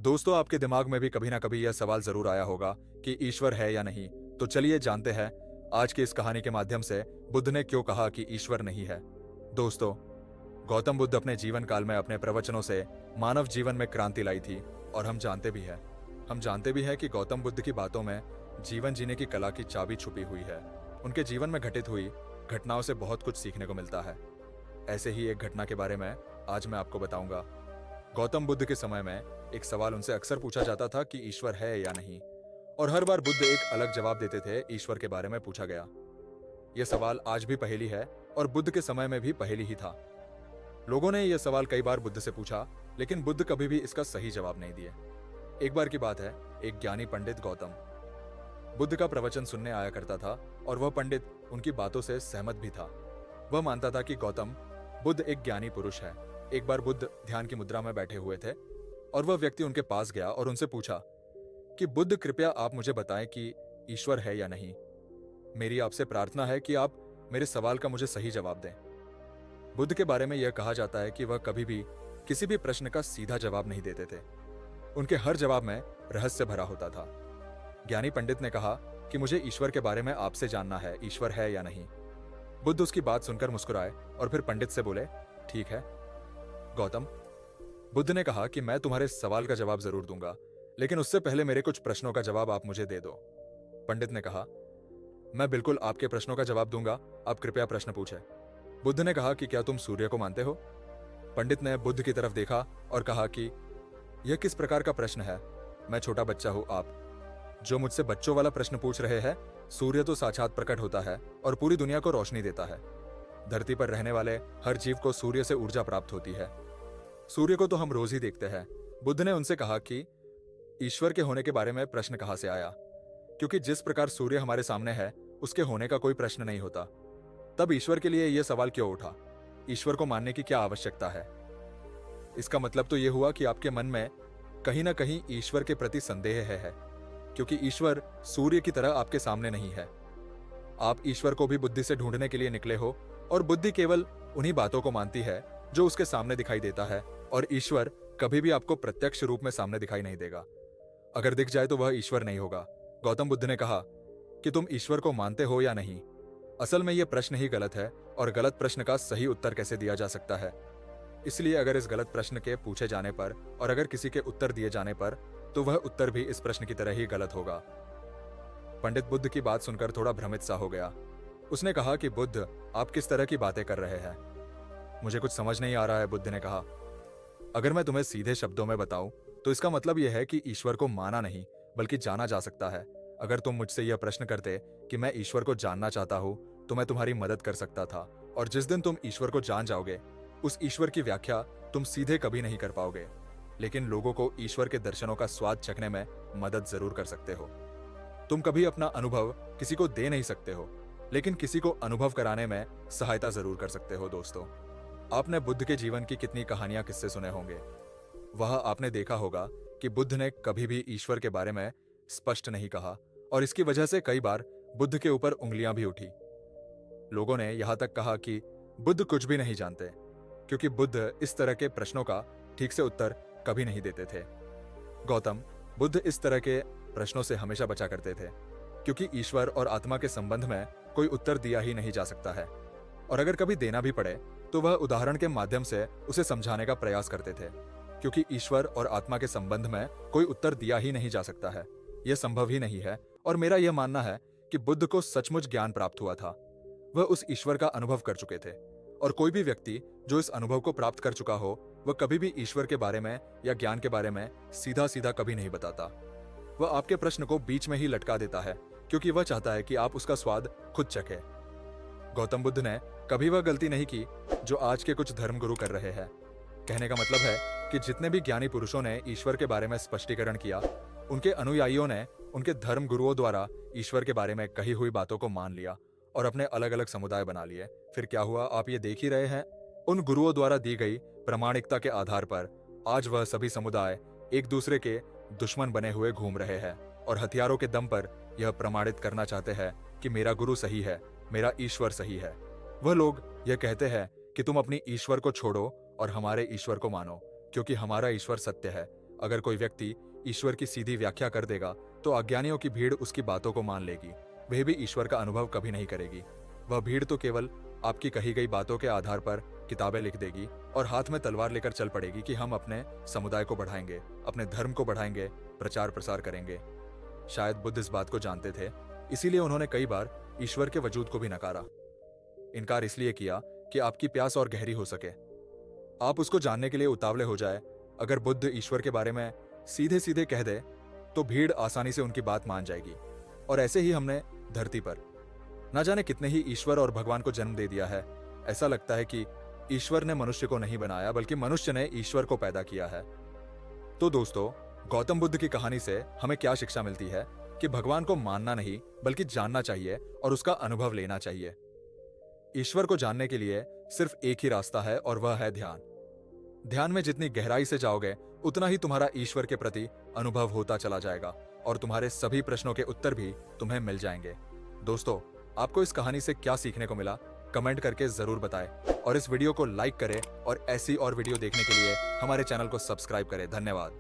दोस्तों, आपके दिमाग में भी कभी ना कभी यह सवाल जरूर आया होगा कि ईश्वर है या नहीं। तो चलिए जानते हैं आज की इस कहानी के माध्यम से बुद्ध ने क्यों कहा कि ईश्वर नहीं है। दोस्तों, गौतम बुद्ध अपने जीवन काल में अपने प्रवचनों से मानव जीवन में क्रांति लाई थी और हम जानते भी हैं कि गौतम बुद्ध की बातों में जीवन जीने की कला की चाबी छुपी हुई है। उनके जीवन में घटित हुई घटनाओं से बहुत कुछ सीखने को मिलता है। ऐसे ही एक घटना के बारे में आज मैं आपको बताऊंगा। गौतम बुद्ध के समय में एक सवाल उनसे अक्सर पूछा जाता था कि ईश्वर है या नहीं, और हर बार बुद्ध एक अलग जवाब देते थे। ईश्वर के बारे में पूछा गया, यह सवाल आज भी पहेली है और बुद्ध के समय में भी पहेली ही था। लोगों ने यह सवाल कई बार बुद्ध से पूछा, लेकिन बुद्ध कभी भी इसका सही जवाब नहीं दिए। एक बार की बात है, एक ज्ञानी पंडित गौतम बुद्ध का प्रवचन सुनने आया करता था और वह पंडित उनकी बातों से सहमत भी था। वह मानता था कि गौतम बुद्ध एक ज्ञानी पुरुष है। एक बार बुद्ध ध्यान की मुद्रा में बैठे हुए थे और वह व्यक्ति उनके पास गया और उनसे पूछा कि बुद्ध, कृपया आप मुझे बताएं कि ईश्वर है या नहीं। मेरी आपसे प्रार्थना है कि आप मेरे सवाल का मुझे सही जवाब दें। बुद्ध के बारे में यह कहा जाता है कि वह कभी भी किसी भी प्रश्न का सीधा जवाब नहीं देते थे। उनके हर जवाब में रहस्य भरा होता था। ज्ञानी पंडित ने कहा कि मुझे ईश्वर के बारे में आपसे जानना है, ईश्वर है या नहीं। बुद्ध उसकी बात सुनकर मुस्कुराए और फिर पंडित से बोले, ठीक है गौतम। बुद्ध ने कहा कि मैं तुम्हारे सवाल का जवाब जरूर दूंगा, लेकिन उससे पहले मेरे कुछ प्रश्नों का जवाब आप मुझे दे दो। पंडित ने कहा, मैं बिल्कुल आपके प्रश्नों का जवाब दूंगा, आप कृपया प्रश्न पूछें। बुद्ध ने कहा कि क्या तुम सूर्य को मानते हो? पंडित ने बुद्ध की तरफ देखा और कहा कि यह किस प्रकार का प्रश्न है? मैं छोटा बच्चा हूं, आप जो मुझसे बच्चों वाला प्रश्न पूछ रहे हैं। सूर्य तो साक्षात प्रकट होता है और पूरी दुनिया को रोशनी देता है। धरती पर रहने वाले हर जीव को सूर्य से ऊर्जा प्राप्त होती है। सूर्य को तो हम रोज ही देखते हैं। बुद्ध ने उनसे कहा कि ईश्वर के होने के बारे में प्रश्न कहां से आया, क्योंकि जिस प्रकार सूर्य हमारे सामने है उसके होने का कोई प्रश्न नहीं होता। तब ईश्वर के लिए यह सवाल क्यों उठा? ईश्वर को मानने की क्या आवश्यकता है? इसका मतलब तो यह हुआ कि आपके मन में कहीं ना कहीं ईश्वर के प्रति संदेह है, क्योंकि ईश्वर सूर्य की तरह आपके सामने नहीं है। आप ईश्वर को भी बुद्धि से ढूंढने के लिए निकले हो और बुद्धि केवल उन्हीं बातों को मानती है जो उसके सामने दिखाई देता है, और ईश्वर कभी भी आपको प्रत्यक्ष रूप में सामने दिखाई नहीं देगा। अगर दिख जाए तो वह ईश्वर नहीं होगा। गौतम बुद्ध ने कहा कि तुम ईश्वर को मानते हो या नहीं। असल में यह प्रश्न ही गलत है और गलत प्रश्न का सही उत्तर कैसे दिया जा सकता है। इसलिए अगर इस गलत प्रश्न के पूछे जाने पर और अगर किसी के उत्तर दिए जाने पर, तो वह उत्तर भी इस प्रश्न की तरह ही गलत होगा। पंडित बुद्ध की बात सुनकर थोड़ा भ्रमित सा हो गया। उसने कहा कि बुद्ध, आप किस तरह की बातें कर रहे हैं? मुझे कुछ समझ नहीं आ रहा है, बुद्ध ने कहा। अगर मैं तुम्हें सीधे शब्दों में बताऊं तो इसका मतलब यह है कि ईश्वर को माना नहीं बल्कि जाना जा सकता है। अगर तुम मुझसे यह प्रश्न करते कि मैं ईश्वर को जानना चाहता हूं तो मैं तुम्हारी मदद कर सकता था, और जिस दिन तुम ईश्वर को जान जाओगे उस ईश्वर की व्याख्या तुम सीधे कभी नहीं कर पाओगे। लेकिन लोगों को ईश्वर के दर्शनों का स्वाद चखने में मदद जरूर कर सकते हो। तुम कभी अपना अनुभव किसी को दे नहीं सकते हो, लेकिन किसी को अनुभव कराने में सहायता जरूर कर सकते हो। दोस्तों, आपने बुद्ध के जीवन की कितनी कहानियां, किस्से सुने होंगे। वह आपने देखा होगा कि बुद्ध ने कभी भी ईश्वर के बारे में स्पष्ट नहीं कहा, और इसकी वजह से कई बार बुद्ध के ऊपर उंगलियां भी उठी। लोगों ने यहां तक कहा कि बुद्ध कुछ भी नहीं जानते, क्योंकि बुद्ध इस तरह के प्रश्नों का ठीक से उत्तर कभी नहीं देते थे। गौतम बुद्ध इस तरह के प्रश्नों से हमेशा बचा करते थे, क्योंकि ईश्वर और आत्मा के संबंध में कोई उत्तर दिया ही नहीं जा सकता है, और अगर कभी देना भी पड़े तो वह उदाहरण के माध्यम से उसे समझाने का प्रयास करते थे, क्योंकि ईश्वर और आत्मा के संबंध में कोई उत्तर दिया ही नहीं जा सकता है। यह संभव ही नहीं है। और मेरा यह मानना है कि बुद्ध को सचमुच ज्ञान प्राप्त हुआ था। वह उस ईश्वर का अनुभव कर चुके थे, और कोई भी व्यक्ति जो इस अनुभव को प्राप्त कर चुका हो वह कभी भी ईश्वर के बारे में या ज्ञान के बारे में सीधा सीधा कभी नहीं बताता। वह आपके प्रश्न को बीच में ही लटका देता है, क्योंकि वह चाहता है कि आप उसका स्वाद खुद चखें। गौतम बुद्ध ने कभी वह गलती नहीं की जो आज के कुछ धर्मगुरु कर रहे हैं। कहने का मतलब है कि जितने भी ज्ञानी पुरुषों ने ईश्वर के बारे में स्पष्टीकरण किया, उनके अनुयायियों ने उनके धर्म गुरुओं द्वारा ईश्वर के बारे में कही हुई बातों को मान लिया और अपने अलग अलग समुदाय बना लिए। फिर क्या हुआ, आप ये देख ही रहे हैं। उन गुरुओं द्वारा दी गई प्रामाणिकता के आधार पर आज वह सभी समुदाय एक दूसरे के दुश्मन बने हुए घूम रहे हैं, और हथियारों के दम पर यह प्रमाणित करना चाहते हैं कि मेरा गुरु सही है, मेरा ईश्वर सही है। वह लोग यह कहते हैं कि तुम अपनी ईश्वर को छोड़ो और हमारे ईश्वर को मानो, क्योंकि हमारा ईश्वर सत्य है। अगर कोई व्यक्ति ईश्वर की सीधी व्याख्या कर देगा तो अज्ञानियों की भीड़ उसकी बातों को मान लेगी। वह भी ईश्वर का अनुभव कभी नहीं करेगी। वह भीड़ तो केवल आपकी कही गई बातों के आधार पर किताबें लिख देगी और हाथ में तलवार लेकर चल पड़ेगी कि हम अपने समुदाय को बढ़ाएंगे, अपने धर्म को बढ़ाएंगे, प्रचार प्रसार करेंगे। शायद बुद्ध इस बात को जानते थे, इसीलिए उन्होंने कई बार ईश्वर के वजूद को भी नकारा। इनकार इसलिए किया कि आपकी प्यास और गहरी हो सके, आप उसको जानने के लिए उतावले हो जाए। अगर बुद्ध ईश्वर के बारे में सीधे सीधे कह दे तो भीड़ आसानी से उनकी बात मान जाएगी। और ऐसे ही हमने धरती पर न जाने कितने ही ईश्वर और भगवान को जन्म दे दिया है। ऐसा लगता है कि ईश्वर ने मनुष्य को नहीं बनाया, बल्कि मनुष्य ने ईश्वर को पैदा किया है। तो दोस्तों, गौतम बुद्ध की कहानी से हमें क्या शिक्षा मिलती है कि भगवान को मानना नहीं बल्कि जानना चाहिए और उसका अनुभव लेना चाहिए। ईश्वर को जानने के लिए सिर्फ एक ही रास्ता है और वह है ध्यान। ध्यान में जितनी गहराई से जाओगे उतना ही तुम्हारा ईश्वर के प्रति अनुभव होता चला जाएगा और तुम्हारे सभी प्रश्नों के उत्तर भी तुम्हें मिल जाएंगे। दोस्तों, आपको इस कहानी से क्या सीखने को मिला कमेंट करके जरूर बताएं और इस वीडियो को लाइक करें और ऐसी और वीडियो देखने के लिए हमारे चैनल को सब्सक्राइब करें। धन्यवाद।